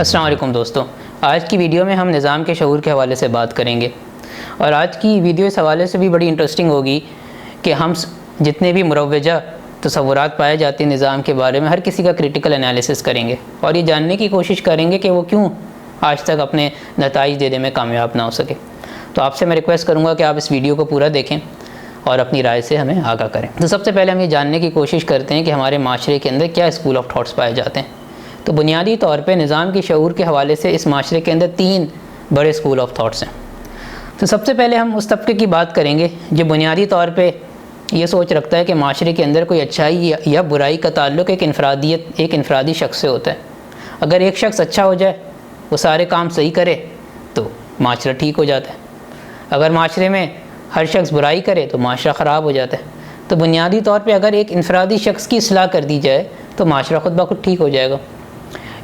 السلام علیکم دوستوں، آج کی ویڈیو میں ہم نظام کے شعور کے حوالے سے بات کریں گے، اور آج کی ویڈیو اس حوالے سے بھی بڑی انٹرسٹنگ ہوگی کہ ہم جتنے بھی مروجہ تصورات پائے جاتے ہیں نظام کے بارے میں، ہر کسی کا کریٹیکل انالیسس کریں گے اور یہ جاننے کی کوشش کریں گے کہ وہ کیوں آج تک اپنے نتائج دینے میں کامیاب نہ ہو سکے۔ تو آپ سے میں ریکویسٹ کروں گا کہ آپ اس ویڈیو کو پورا دیکھیں اور اپنی رائے سے ہمیں آگاہ کریں۔ تو سب سے پہلے ہم یہ جاننے کی کوشش کرتے ہیں کہ ہمارے معاشرے کے اندر کیا اسکول آف تھاٹس پائے جاتے ہیں۔ تو بنیادی طور پہ نظام کی شعور کے حوالے سے اس معاشرے کے اندر 3 بڑے اسکول آف تھاٹس ہیں۔ تو سب سے پہلے ہم اس طبقے کی بات کریں گے جو بنیادی طور پہ یہ سوچ رکھتا ہے کہ معاشرے کے اندر کوئی اچھائی یا برائی کا تعلق ایک انفرادی شخص سے ہوتا ہے۔ اگر ایک شخص اچھا ہو جائے، وہ سارے کام صحیح کرے تو معاشرہ ٹھیک ہو جاتا ہے۔ اگر معاشرے میں ہر شخص برائی کرے تو معاشرہ خراب ہو جاتا ہے۔ تو بنیادی طور پہ اگر ایک انفرادی شخص کی اصلاح کر دی جائے تو معاشرہ خود بخود ٹھیک ہو جائے گا۔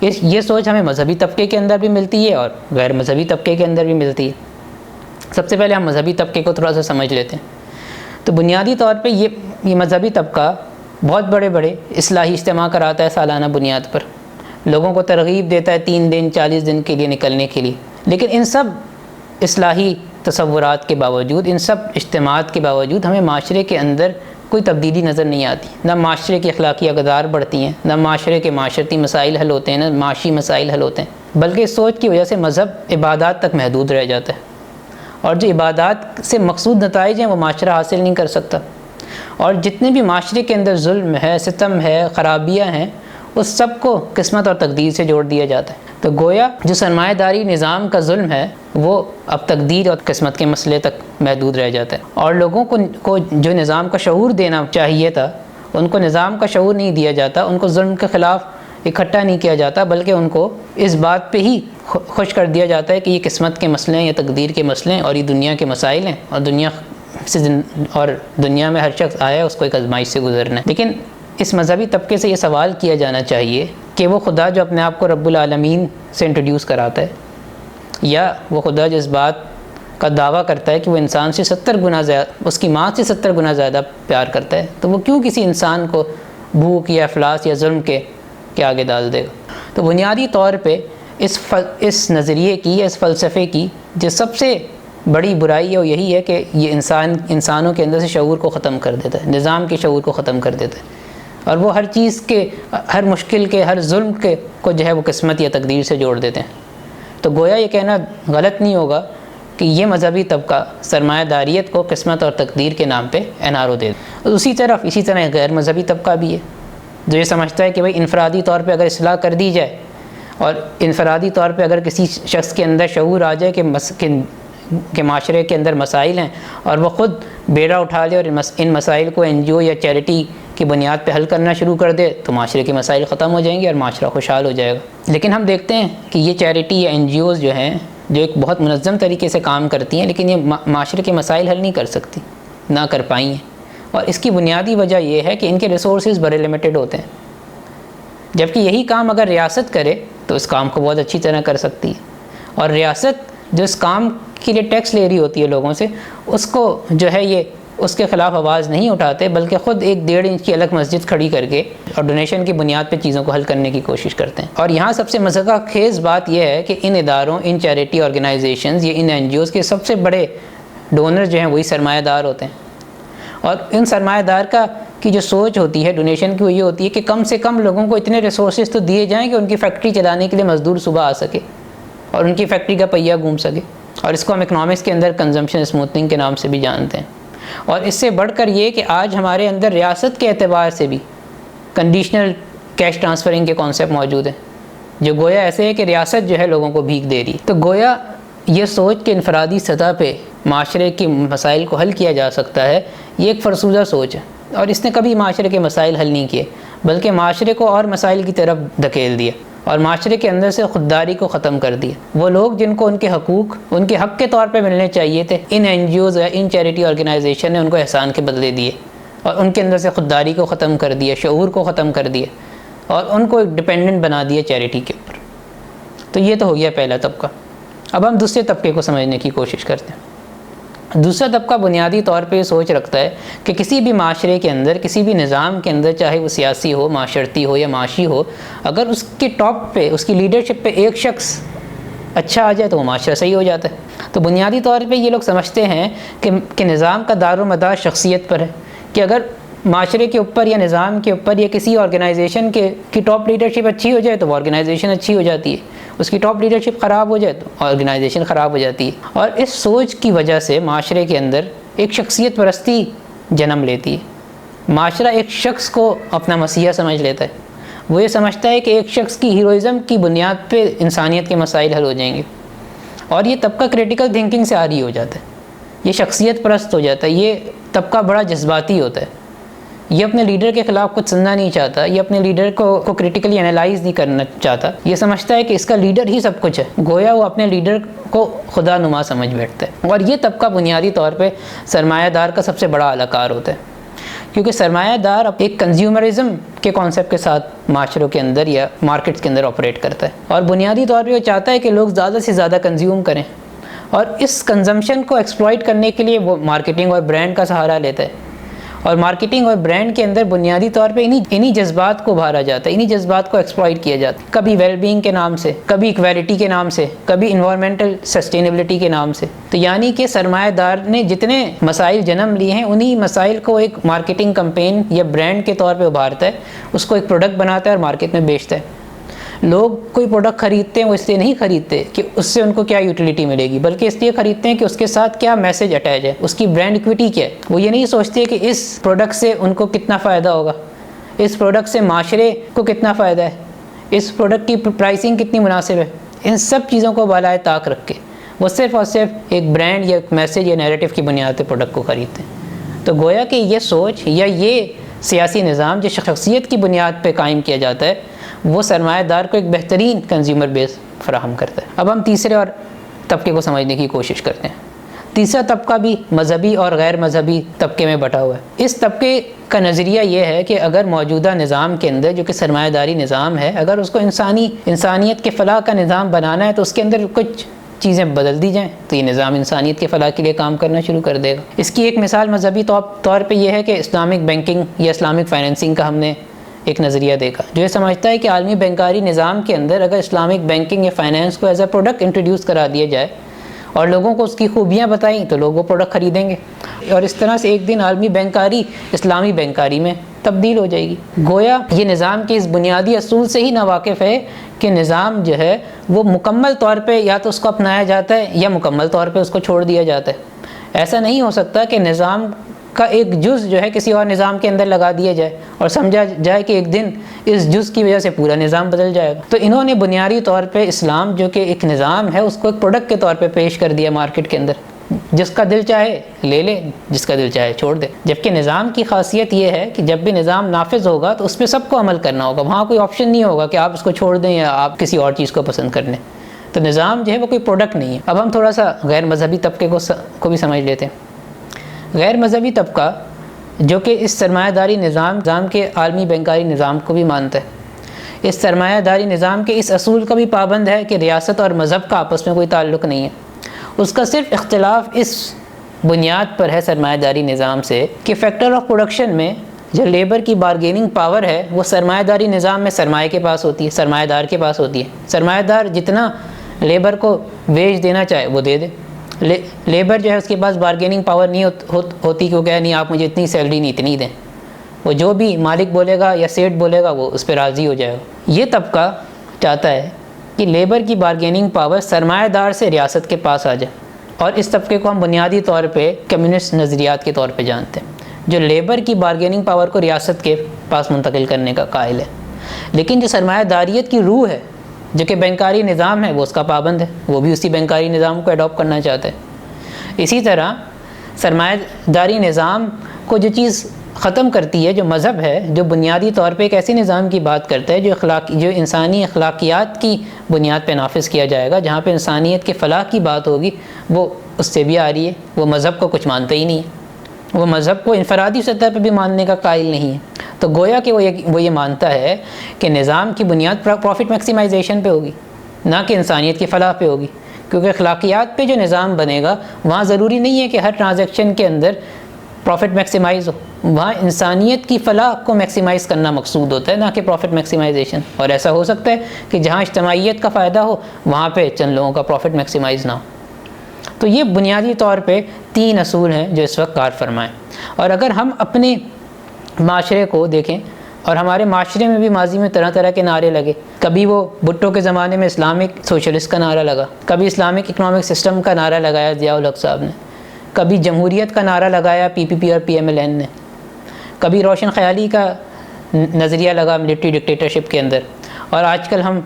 یہ سوچ ہمیں مذہبی طبقے کے اندر بھی ملتی ہے اور غیر مذہبی طبقے کے اندر بھی ملتی ہے۔ سب سے پہلے ہم مذہبی طبقے کو تھوڑا سا سمجھ لیتے ہیں۔ تو بنیادی طور پہ یہ مذہبی طبقہ بہت بڑے اصلاحی اجتماع کراتا ہے سالانہ بنیاد پر، لوگوں کو ترغیب دیتا ہے 3 دن 40 دن کے لیے نکلنے کے لیے۔ لیکن ان سب اصلاحی تصورات کے باوجود، ان سب اجتماعات کے باوجود ہمیں معاشرے کے اندر کوئی تبدیلی نظر نہیں آتی۔ نہ معاشرے کی اخلاقی اقدار بڑھتی ہیں، نہ معاشرے کے معاشرتی مسائل حل ہوتے ہیں، نہ معاشی مسائل حل ہوتے ہیں، بلکہ اس سوچ کی وجہ سے مذہب عبادات تک محدود رہ جاتا ہے، اور جو عبادات سے مقصود نتائج ہیں وہ معاشرہ حاصل نہیں کر سکتا۔ اور جتنے بھی معاشرے کے اندر ظلم ہے، ستم ہے، خرابیاں ہیں، اس سب کو قسمت اور تقدیر سے جوڑ دیا جاتا ہے۔ تو گویا جو سرمایہ داری نظام کا ظلم ہے وہ اب تقدیر اور قسمت کے مسئلے تک محدود رہ جاتا ہے، اور لوگوں کو جو نظام کا شعور دینا چاہیے تھا ان کو نظام کا شعور نہیں دیا جاتا، ان کو ظلم کے خلاف اکٹھا نہیں کیا جاتا، بلکہ ان کو اس بات پہ ہی خوش کر دیا جاتا ہے کہ یہ قسمت کے مسئلے ہیں، یہ تقدیر کے مسئلے ہیں، اور یہ دنیا کے مسائل ہیں، اور دنیا میں ہر شخص آیا ہے اس کو ایک آزمائش سے گزرنا ہے۔ لیکن اس مذہبی طبقے سے یہ سوال کیا جانا چاہیے کہ وہ خدا جو اپنے آپ کو رب العالمین سے انٹروڈیوس کراتا ہے، یا وہ خدا جو اس بات کا دعویٰ کرتا ہے کہ وہ انسان سے 70 گنا زیادہ، اس کی ماں سے 70 گنا زیادہ پیار کرتا ہے، تو وہ کیوں کسی انسان کو بھوک یا افلاس یا ظلم کے آگے ڈال دے گا؟ تو بنیادی طور پہ اس نظریے کی یا اس فلسفے کی جو سب سے بڑی برائی ہے وہ یہی ہے کہ یہ انسانوں کے اندر سے شعور کو ختم کر دیتا ہے، نظام کے شعور کو ختم کر دیتا ہے، اور وہ ہر چیز کے، ہر مشکل کے، ہر ظلم کے کو جو ہے وہ قسمت یا تقدیر سے جوڑ دیتے ہیں۔ تو گویا یہ کہنا غلط نہیں ہوگا کہ یہ مذہبی طبقہ سرمایہ داریت کو قسمت اور تقدیر کے نام پہ انارو دے دے۔ اسی طرح غیر مذہبی طبقہ بھی ہے جو یہ سمجھتا ہے کہ بھئی انفرادی طور پہ اگر اصلاح کر دی جائے، اور انفرادی طور پہ اگر کسی شخص کے اندر شعور آ جائے کہ معاشرے کے اندر مسائل ہیں، اور وہ خود بیڑا اٹھا لے اور ان مسائل کو NGO یا چیریٹی کی بنیاد پہ حل کرنا شروع کر دے، تو معاشرے کے مسائل ختم ہو جائیں گے اور معاشرہ خوشحال ہو جائے گا۔ لیکن ہم دیکھتے ہیں کہ یہ چیریٹی یا NGOs جو ہیں، جو ایک بہت منظم طریقے سے کام کرتی ہیں، لیکن یہ معاشرے کے مسائل حل نہیں کر سکتی، نہ کر پائی ہیں، اور اس کی بنیادی وجہ یہ ہے کہ ان کے ریسورسز بڑے لمیٹڈ ہوتے ہیں، جبکہ یہی کام اگر ریاست کرے تو اس کام کو بہت اچھی طرح کر سکتی ہے، اور ریاست جو اس کام کے لیے ٹیکس لے رہی ہوتی ہے لوگوں سے، اس کو جو ہے یہ اس کے خلاف آواز نہیں اٹھاتے، بلکہ خود 1.5 انچ کی الگ مسجد کھڑی کر کے اور ڈونیشن کی بنیاد پہ چیزوں کو حل کرنے کی کوشش کرتے ہیں۔ اور یہاں سب سے مضحکہ خیز بات یہ ہے کہ ان اداروں، ان چیریٹی آرگنائزیشنز یا ان NGOs کے سب سے بڑے ڈونر جو ہیں وہی سرمایہ دار ہوتے ہیں، اور ان سرمایہ دار کی جو سوچ ہوتی ہے ڈونیشن کی، وہ یہ ہوتی ہے کہ کم سے کم لوگوں کو اتنے ریسورسز تو دیے جائیں کہ ان کی فیکٹری چلانے کے لیے مزدور صبح آ سکے اور ان کی فیکٹری کا پہیہ گھوم سکے، اور اس کو ہم اکنامکس کے اندر کنزمپشن اسموتھنگ کے نام سے بھی جانتے ہیں۔ اور اس سے بڑھ کر یہ کہ آج ہمارے اندر ریاست کے اعتبار سے بھی کنڈیشنل کیش ٹرانسفرنگ کے کانسیپٹ موجود ہیں، جو گویا ایسے ہے کہ ریاست جو ہے لوگوں کو بھیک دے رہی ہے۔ تو گویا یہ سوچ کہ انفرادی سطح پہ معاشرے کے مسائل کو حل کیا جا سکتا ہے، یہ ایک فرسودہ سوچ ہے، اور اس نے کبھی معاشرے کے مسائل حل نہیں کیے، بلکہ معاشرے کو اور مسائل کی طرف دھکیل دیا اور معاشرے کے اندر سے خودداری کو ختم کر دیا۔ وہ لوگ جن کو ان کے حقوق ان کے حق کے طور پہ ملنے چاہیے تھے، ان NGOs یا ان چیریٹی آرگنائزیشن نے ان کو احسان کے بدلے دیے، اور ان کے اندر سے خودداری کو ختم کر دیا، شعور کو ختم کر دیا، اور ان کو ڈپینڈنٹ بنا دیا چیریٹی کے اوپر۔ تو یہ تو ہو گیا پہلا طبقہ۔ اب ہم دوسرے طبقے کو سمجھنے کی کوشش کرتے ہیں۔ دوسرا طبقہ بنیادی طور پہ یہ سوچ رکھتا ہے کہ کسی بھی معاشرے کے اندر، کسی بھی نظام کے اندر، چاہے وہ سیاسی ہو، معاشرتی ہو یا معاشی ہو، اگر اس کے ٹاپ پہ، اس کی لیڈرشپ پہ ایک شخص اچھا آ جائے تو وہ معاشرہ صحیح ہو جاتا ہے۔ تو بنیادی طور پہ یہ لوگ سمجھتے ہیں کہ نظام کا دار و مدار شخصیت پر ہے، کہ اگر معاشرے کے اوپر یا نظام کے اوپر یا کسی آرگنائزیشن کی ٹاپ لیڈرشپ اچھی ہو جائے تو وہ آرگنائزیشن اچھی ہو جاتی ہے، اس کی ٹاپ لیڈرشپ خراب ہو جائے تو آرگنائزیشن خراب ہو جاتی ہے۔ اور اس سوچ کی وجہ سے معاشرے کے اندر ایک شخصیت پرستی جنم لیتی ہے۔ معاشرہ ایک شخص کو اپنا مسیحا سمجھ لیتا ہے، وہ یہ سمجھتا ہے کہ ایک شخص کی ہیروئزم کی بنیاد پہ انسانیت کے مسائل حل ہو جائیں گے، اور یہ طبقہ کریٹیکل تھنکنگ سے عاری ہو جاتا ہے، یہ شخصیت پرست ہو جاتا ہے، یہ طبقہ بڑا جذباتی ہوتا ہے، یہ اپنے لیڈر کے خلاف کچھ سننا نہیں چاہتا، یہ اپنے لیڈر کو کریٹیکلی انالائز نہیں کرنا چاہتا، یہ سمجھتا ہے کہ اس کا لیڈر ہی سب کچھ ہے، گویا وہ اپنے لیڈر کو خدا نما سمجھ بیٹھتا ہے۔ اور یہ طبقہ بنیادی طور پہ سرمایہ دار کا سب سے بڑا اہلکار ہوتا ہے، کیونکہ سرمایہ دار ایک کنزیومرزم کے کانسیپٹ کے ساتھ معاشروں کے اندر یا مارکیٹس کے اندر آپریٹ کرتا ہے، اور بنیادی طور پہ وہ چاہتا ہے کہ لوگ زیادہ سے زیادہ کنزیوم کریں، اور اس کنزمپشن کو ایکسپلائٹ کرنے کے لیے وہ مارکیٹنگ اور برانڈ کا سہارا لیتا ہے، اور مارکیٹنگ اور برانڈ کے اندر بنیادی طور پہ انہی جذبات کو ابھارا جاتا ہے، انہی جذبات کو ایکسپلائٹ کیا جاتا ہے، کبھی ویل بینگ کے نام سے، کبھی ایکویلٹی کے نام سے، کبھی انوائرمنٹل سسٹینیبلٹی کے نام سے۔ تو یعنی کہ سرمایہ دار نے جتنے مسائل جنم لیے ہیں انہی مسائل کو ایک مارکیٹنگ کمپین یا برانڈ کے طور پہ ابھارتا ہے، اس کو ایک پروڈکٹ بناتا ہے اور مارکیٹ میں بیچتا ہے۔ لوگ کوئی پروڈکٹ خریدتے ہیں وہ اس لیے نہیں خریدتے کہ اس سے ان کو کیا یوٹیلیٹی ملے گی، بلکہ اس لیے خریدتے ہیں کہ اس کے ساتھ کیا میسج اٹیچ ہے، اس کی برانڈ ایکویٹی کیا ہے۔ وہ یہ نہیں سوچتے کہ اس پروڈکٹ سے ان کو کتنا فائدہ ہوگا، اس پروڈکٹ سے معاشرے کو کتنا فائدہ ہے، اس پروڈکٹ کی پرائسنگ کتنی مناسب ہے۔ ان سب چیزوں کو بالائے طاق رکھ کے وہ صرف اور صرف ایک برانڈ یا ایک میسج یا نیریٹو کی بنیاد پہ پروڈکٹ کو خریدتے ہیں۔ تو گویا کہ یہ سوچ یا یہ سیاسی نظام جو شخصیت کی بنیاد پہ قائم کیا جاتا ہے وہ سرمایہ دار کو ایک بہترین کنزیومر بیس فراہم کرتا ہے۔ اب ہم تیسرے اور طبقے کو سمجھنے کی کوشش کرتے ہیں۔ تیسرا طبقہ بھی مذہبی اور غیر مذہبی طبقے میں بٹا ہوا ہے۔ اس طبقے کا نظریہ یہ ہے کہ اگر موجودہ نظام کے اندر جو کہ سرمایہ داری نظام ہے، اگر اس کو انسانیت کے فلاح کا نظام بنانا ہے تو اس کے اندر کچھ چیزیں بدل دی جائیں تو یہ نظام انسانیت کے فلاح کے لیے کام کرنا شروع کر دے گا۔ اس کی ایک مثال مذہبی طور پہ یہ ہے کہ اسلامک بینکنگ یا اسلامک فائنینسنگ کا ہم نے ایک نظریہ دیکھا جو یہ سمجھتا ہے کہ عالمی بینکاری نظام کے اندر اگر اسلامک بینکنگ یا فائنینس کو ایز اے پروڈکٹ انٹروڈیوس کرا دیا جائے اور لوگوں کو اس کی خوبیاں بتائیں تو لوگ وہ پروڈکٹ خریدیں گے، اور اس طرح سے ایک دن عالمی بینکاری اسلامی بینکاری میں تبدیل ہو جائے گی۔ گویا یہ نظام کے اس بنیادی اصول سے ہی ناواقف ہے کہ نظام جو ہے وہ مکمل طور پہ یا تو اس کو اپنایا جاتا ہے یا مکمل طور پہ اس کو چھوڑ دیا جاتا ہے۔ ایسا نہیں ہو سکتا کہ نظام کا ایک جز جو ہے کسی اور نظام کے اندر لگا دیا جائے اور سمجھا جائے کہ ایک دن اس جز کی وجہ سے پورا نظام بدل جائے گا۔ تو انہوں نے بنیادی طور پہ اسلام جو کہ ایک نظام ہے اس کو ایک پروڈکٹ کے طور پہ پیش کر دیا مارکیٹ کے اندر، جس کا دل چاہے لے لے، جس کا دل چاہے چھوڑ دے۔ جبکہ نظام کی خاصیت یہ ہے کہ جب بھی نظام نافذ ہوگا تو اس پہ سب کو عمل کرنا ہوگا، وہاں کوئی آپشن نہیں ہوگا کہ آپ اس کو چھوڑ دیں یا آپ کسی اور چیز کو پسند کر لیں۔ تو نظام جو ہے وہ کوئی پروڈکٹ نہیں ہے۔ اب ہم تھوڑا سا غیر مذہبی طبقے کو بھی سمجھ لیتے ہیں۔ غیر مذہبی طبقہ جو کہ اس سرمایہ داری نظام کے عالمی بینکاری نظام کو بھی مانتا ہے، اس سرمایہ داری نظام کے اس اصول کا بھی پابند ہے کہ ریاست اور مذہب کا آپس میں کوئی تعلق نہیں ہے، اس کا صرف اختلاف اس بنیاد پر ہے سرمایہ داری نظام سے کہ فیکٹر آف پروڈکشن میں جو لیبر کی بارگیننگ پاور ہے وہ سرمایہ داری نظام میں سرمایہ کے پاس ہوتی ہے، سرمایہ دار کے پاس ہوتی ہے۔ سرمایہ دار جتنا لیبر کو ویج دینا چاہے وہ دے دے، لیبر جو ہے اس کے پاس بارگیننگ پاور نہیں ہوتی کہ وہ کہے نہیں آپ مجھے اتنی سیلری نہیں اتنی دیں، وہ جو بھی مالک بولے گا یا سیٹ بولے گا وہ اس پہ راضی ہو جائے گا۔ یہ طبقہ چاہتا ہے کہ لیبر کی بارگیننگ پاور سرمایہ دار سے ریاست کے پاس آ جائے، اور اس طبقے کو ہم بنیادی طور پہ کمیونسٹ نظریات کے طور پہ جانتے ہیں، جو لیبر کی بارگیننگ پاور کو ریاست کے پاس منتقل کرنے کا قائل ہے۔ لیکن جو سرمایہ داریت کی روح ہے جو کہ بینکاری نظام ہے وہ اس کا پابند ہے، وہ بھی اسی بینکاری نظام کو اڈاپٹ کرنا چاہتا ہے۔ اسی طرح سرمایہ داری نظام کو جو چیز ختم کرتی ہے، جو مذہب ہے، جو بنیادی طور پہ ایک ایسی نظام کی بات کرتا ہے جو انسانی اخلاقیات کی بنیاد پہ نافذ کیا جائے گا، جہاں پہ انسانیت کے فلاح کی بات ہوگی، وہ اس سے بھی آ رہی ہے۔ وہ مذہب کو کچھ مانتا ہی نہیں ہے، وہ مذہب کو انفرادی سطح پہ بھی ماننے کا قائل نہیں ہے۔ تو گویا کہ وہ یہ مانتا ہے کہ نظام کی بنیاد پروفٹ میکسیمائزیشن پہ ہوگی، نہ کہ انسانیت کی فلاح پہ ہوگی، کیونکہ اخلاقیات پہ جو نظام بنے گا وہاں ضروری نہیں ہے کہ ہر ٹرانزیکشن کے اندر پروفٹ میکسیمائز ہو، وہاں انسانیت کی فلاح کو میکسیمائز کرنا مقصود ہوتا ہے، نہ کہ پروفٹ میکسیمائزیشن۔ اور ایسا ہو سکتا ہے کہ جہاں اجتماعیت کا فائدہ ہو وہاں پہ چند لوگوں کا پروفٹ میکسیمائز نہ ہو۔ تو یہ بنیادی طور پہ 3 اصول ہیں جو اس وقت کار فرما ہیں۔ اور اگر ہم اپنے معاشرے کو دیکھیں، اور ہمارے معاشرے میں بھی ماضی میں طرح طرح کے نعرے لگے، کبھی وہ بھٹو کے زمانے میں اسلامک سوشلسٹ کا نعرہ لگا، کبھی اسلامک اکنامک سسٹم کا نعرہ لگایا ضیاء الحق صاحب نے، کبھی جمہوریت کا نعرہ لگایا پی پی پی اور پی ایم ایل این نے، کبھی روشن خیالی کا نظریہ لگا ملٹری ڈکٹیٹرشپ کے اندر، اور آج کل ہم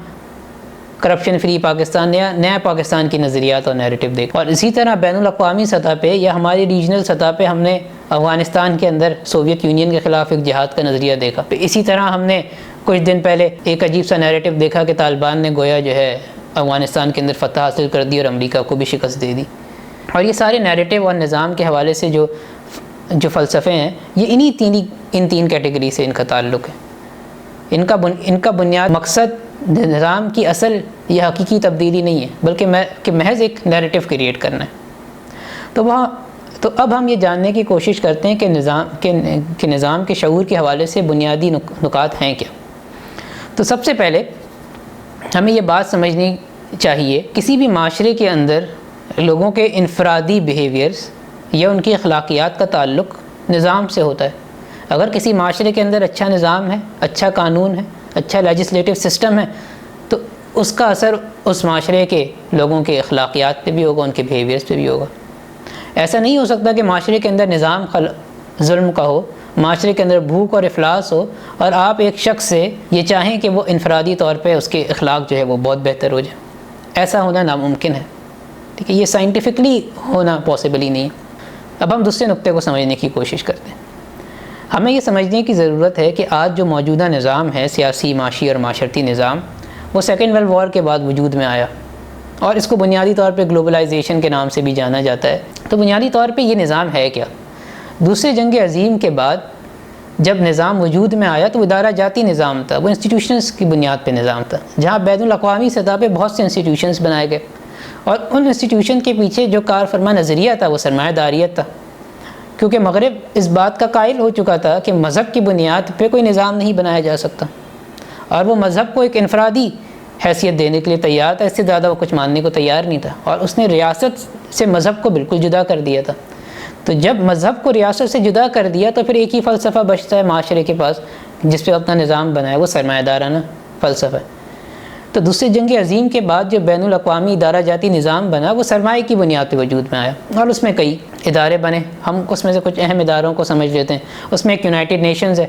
کرپشن فری پاکستان، نیا پاکستان کی نظریات اور نیریٹو دیکھ۔ اور اسی طرح بین الاقوامی سطح پہ یا ہماری ریجنل سطح پہ ہم نے افغانستان کے اندر سوویت یونین کے خلاف ایک جہاد کا نظریہ دیکھا۔ اسی طرح ہم نے کچھ دن پہلے ایک عجیب سا نیریٹو دیکھا کہ طالبان نے گویا جو ہے افغانستان کے اندر فتح حاصل کر دی اور امریکہ کو بھی شکست دے دی۔ اور یہ سارے نیریٹو اور نظام کے حوالے سے جو فلسفے ہیں، یہ ان تین کیٹیگری سے ان کا تعلق ہے۔ ان کا بنیاد مقصد نظام کی اصل یا حقیقی تبدیلی نہیں ہے، بلکہ محض ایک نیریٹو کریٹ کرنا ہے۔ تو اب ہم یہ جاننے کی کوشش کرتے ہیں کہ نظام کے شعور کے حوالے سے بنیادی نکات ہیں کیا۔ تو سب سے پہلے ہمیں یہ بات سمجھنی چاہیے، کسی بھی معاشرے کے اندر لوگوں کے انفرادی بیہیویئرز یا ان کی اخلاقیات کا تعلق نظام سے ہوتا ہے۔ اگر کسی معاشرے کے اندر اچھا نظام ہے، اچھا قانون ہے، اچھا لیجسلیٹو سسٹم ہے، تو اس کا اثر اس معاشرے کے لوگوں کے اخلاقیات پہ بھی ہوگا، ان کے بیہیویئرز پہ بھی ہوگا۔ ایسا نہیں ہو سکتا کہ معاشرے کے اندر نظام ظلم کا ہو، معاشرے کے اندر بھوک اور افلاس ہو، اور آپ ایک شخص سے یہ چاہیں کہ وہ انفرادی طور پہ اس کے اخلاق جو ہے وہ بہت بہتر ہو جائے۔ ایسا ہونا ناممکن ہے، ٹھیک ہے، یہ سائنٹیفکلی ہونا پاسبل ہی نہیں ہے۔ اب ہم دوسرے نقطے کو سمجھنے کی کوشش کرتے ہیں۔ ہمیں یہ سمجھنے کی ضرورت ہے کہ آج جو موجودہ نظام ہے، سیاسی، معاشی اور معاشرتی نظام، وہ سیکنڈ ورلڈ وار کے بعد وجود میں آیا، اور اس کو بنیادی طور پہ گلوبلائزیشن کے نام سے بھی جانا جاتا ہے۔ تو بنیادی طور پہ یہ نظام ہے کیا؟ دوسری جنگ عظیم کے بعد جب نظام وجود میں آیا تو وہ ادارہ جاتی نظام تھا، وہ انسٹیٹیوشنز کی بنیاد پہ نظام تھا، جہاں بین الاقوامی سطح پہ بہت سے انسٹیٹیوشنز بنائے گئے، اور ان انسٹیٹیوشن کے پیچھے جو کار فرما نظریہ تھا وہ سرمایہ داریت تھا، کیونکہ مغرب اس بات کا قائل ہو چکا تھا کہ مذہب کی بنیاد پہ کوئی نظام نہیں بنایا جا سکتا، اور وہ مذہب کو ایک انفرادی حیثیت دینے کے لیے تیار تھا، اس سے زیادہ وہ کچھ ماننے کو تیار نہیں تھا، اور اس نے ریاست سے مذہب کو بالکل جدا کر دیا تھا۔ تو جب مذہب کو ریاست سے جدا کر دیا تو پھر ایک ہی فلسفہ بچتا ہے معاشرے کے پاس جس پہ اپنا نظام بنایا، وہ سرمایہ دارانہ فلسفہ ہے۔ تو دوسری جنگ عظیم کے بعد جو بین الاقوامی ادارہ جاتی نظام بنا وہ سرمایہ کی بنیاد پہ وجود میں آیا، اور اس میں کئی ادارے بنے۔ ہم اس میں سے کچھ اہم اداروں کو سمجھ لیتے ہیں۔ اس میں ایک یونائٹڈ نیشنز ہے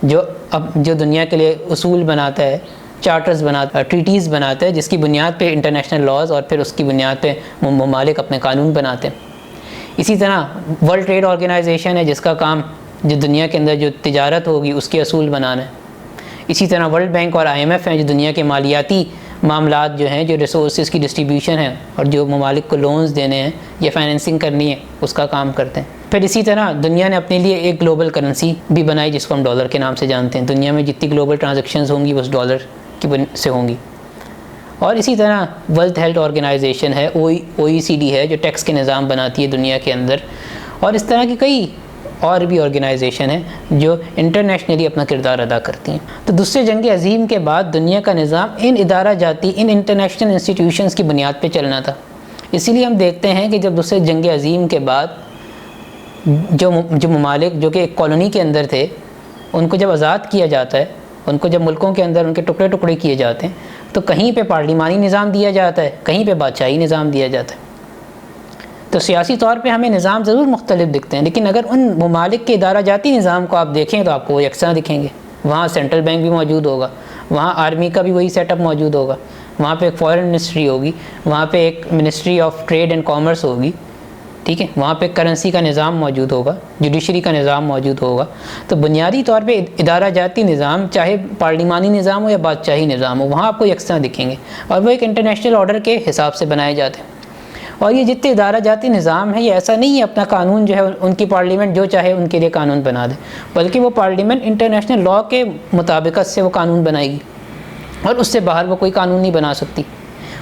جو دنیا کے لیے اصول بناتا ہے، چارٹرز بناتا ہے، ٹریٹیز بناتا ہے، جس کی بنیاد پہ انٹرنیشنل لاز اور پھر اس کی بنیاد پہ ممالک اپنے قانون بناتے ہیں۔ اسی طرح ورلڈ ٹریڈ آرگنائزیشن ہے، جس کا کام جو دنیا کے اندر جو تجارت ہوگی اس کے اصول بنانا ہے۔ اسی طرح ورلڈ بینک اور IMF ہیں، جو دنیا کے مالیاتی معاملات جو ہیں، جو ریسورسز کی ڈسٹریبیوشن ہے اور جو ممالک کو لونز دینے ہیں یا فائنینسنگ کرنی ہے اس کا کام کرتے ہیں۔ پھر اسی طرح دنیا نے اپنے لیے ایک گلوبل کرنسی بھی بنائی جس کو ہم ڈالر کے نام سے جانتے ہیں۔ دنیا میں جتنی گلوبل ٹرانزیکشنز ہوں گی وہ اس ڈالر کی سے ہوں گی۔ اور اسی طرح ورلڈ ہیلتھ آرگنائزیشن ہے، OECD ہے، جو ٹیکس کے نظام بناتی ہے دنیا کے اندر، اور اس طرح کی کئی اور بھی آرگنائزیشن ہیں جو انٹرنیشنلی اپنا کردار ادا کرتی ہیں۔ تو دوسری جنگ عظیم کے بعد دنیا کا نظام ان ادارہ جاتی، ان انٹرنیشنل انسٹیٹیوشنز کی بنیاد پہ چلنا تھا۔ اسی لیے ہم دیکھتے ہیں کہ جب دوسری جنگ عظیم کے بعد جو ممالک جو کہ ایک کالونی کے اندر تھے، ان کو جب آزاد کیا جاتا ہے، ان کو جب ملکوں کے اندر ان کے ٹکڑے ٹکڑے کیے جاتے ہیں، تو کہیں پہ پارلیمانی نظام دیا جاتا ہے، کہیں پہ بادشاہی نظام دیا جاتا ہے۔ تو سیاسی طور پہ ہمیں نظام ضرور مختلف دکھتے ہیں، لیکن اگر ان ممالک کے ادارہ جاتی نظام کو آپ دیکھیں تو آپ کو یکساں دکھیں گے۔ وہاں سینٹرل بینک بھی موجود ہوگا، وہاں آرمی کا بھی وہی سیٹ اپ موجود ہوگا، وہاں پہ ایک فارن منسٹری ہوگی، وہاں پہ ایک ministry of trade and commerce ہوگی، ٹھیک ہے، وہاں پہ کرنسی کا نظام موجود ہوگا، جوڈیشری کا نظام موجود ہوگا۔ تو بنیادی طور پہ ادارہ جاتی نظام، چاہے پارلیمانی نظام ہو یا بادشاہی نظام ہو، وہاں آپ کو یکساں دکھیں گے، اور وہ ایک انٹرنیشنل آرڈر کے حساب سے بنائے جاتے ہیں۔ اور یہ جتنے ادارہ جاتی نظام ہے، یہ ایسا نہیں ہے اپنا قانون جو ہے ان کی پارلیمنٹ جو چاہے ان کے لیے قانون بنا دے، بلکہ وہ پارلیمنٹ انٹرنیشنل لاء کے مطابقت سے وہ قانون بنائے گی، اور اس سے باہر وہ کوئی قانون نہیں بنا سکتی۔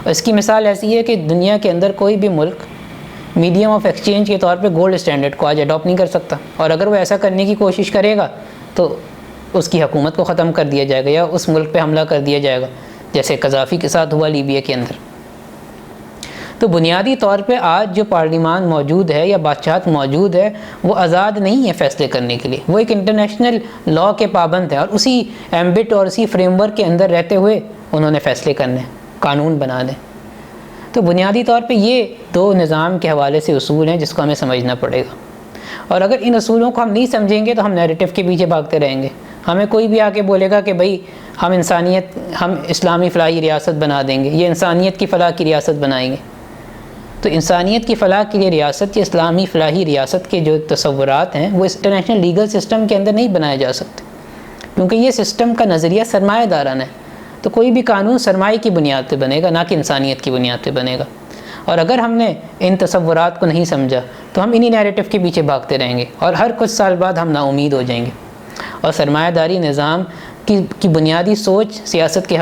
اس کی مثال ایسی ہے کہ دنیا کے اندر کوئی بھی ملک میڈیم آف ایکسچینج کے طور پہ گولڈ اسٹینڈرڈ کو آج اڈاپٹ نہیں کر سکتا، اور اگر وہ ایسا کرنے کی کوشش کرے گا تو اس کی حکومت کو ختم کر دیا جائے گا یا اس ملک پہ حملہ کر دیا جائے گا، جیسے قذافی کے ساتھ ہوا لیبیا کے اندر۔ تو بنیادی طور پہ آج جو پارلیمان موجود ہے یا بادشاہت موجود ہے وہ آزاد نہیں ہے فیصلے کرنے کے لیے، وہ ایک انٹرنیشنل لا کے پابند ہے، اور اسی ایمبٹ اور اسی فریم ورک کے اندر رہتے ہوئے انہوں نے فیصلے کرنے، قانون بنا دیں۔ تو بنیادی طور پہ یہ دو نظام کے حوالے سے اصول ہیں جس کو ہمیں سمجھنا پڑے گا، اور اگر ان اصولوں کو ہم نہیں سمجھیں گے تو ہم نیریٹو کے پیچھے بھاگتے رہیں گے۔ ہمیں کوئی بھی آ کے بولے گا کہ بھائی ہم اسلامی فلاحی ریاست بنا دیں گے، یہ انسانیت کی فلاح کی ریاست بنائیں گے، تو انسانیت کی فلاح کے لیے ریاست یا اسلامی فلاحی ریاست کے جو تصورات ہیں وہ انٹرنیشنل لیگل سسٹم کے اندر نہیں بنائے جا سکتے، کیونکہ یہ سسٹم کا نظریہ سرمایہ دارانہ ہے۔ تو کوئی بھی قانون سرمایہ کی بنیاد پہ بنے گا، نہ کہ انسانیت کی بنیاد پہ بنے گا، اور اگر ہم نے ان تصورات کو نہیں سمجھا تو ہم انہی نیریٹو کے پیچھے بھاگتے رہیں گے، اور ہر کچھ سال بعد ہم نا امید ہو جائیں گے۔ اور سرمایہ داری نظام کی بنیادی سوچ سیاست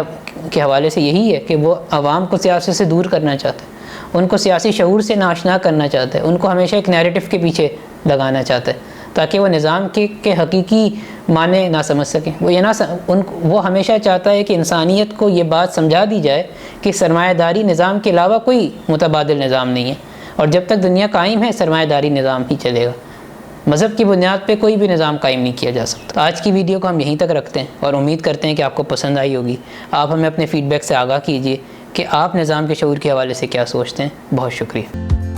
کے حوالے سے یہی ہے کہ وہ عوام کو سیاست سے دور کرنا چاہتا ہے، ان کو سیاسی شعور سے ناشنا کرنا چاہتا ہے، ان کو ہمیشہ ایک نیریٹو کے پیچھے لگانا چاہتا ہے تاکہ وہ نظام کے حقیقی معنی نہ سمجھ سکیں۔ وہ ہمیشہ چاہتا ہے کہ انسانیت کو یہ بات سمجھا دی جائے کہ سرمایہ داری نظام کے علاوہ کوئی متبادل نظام نہیں ہے، اور جب تک دنیا قائم ہے سرمایہ داری نظام ہی چلے گا، مذہب کی بنیاد پہ کوئی بھی نظام قائم نہیں کیا جا سکتا۔ آج کی ویڈیو کو ہم یہیں تک رکھتے ہیں اور امید کرتے ہیں کہ آپ کو پسند آئی ہوگی۔ آپ ہمیں اپنے فیڈ بیک سے آگاہ کیجیے کہ آپ نظام کے شعور کے حوالے سے کیا سوچتے ہیں۔ بہت شکریہ۔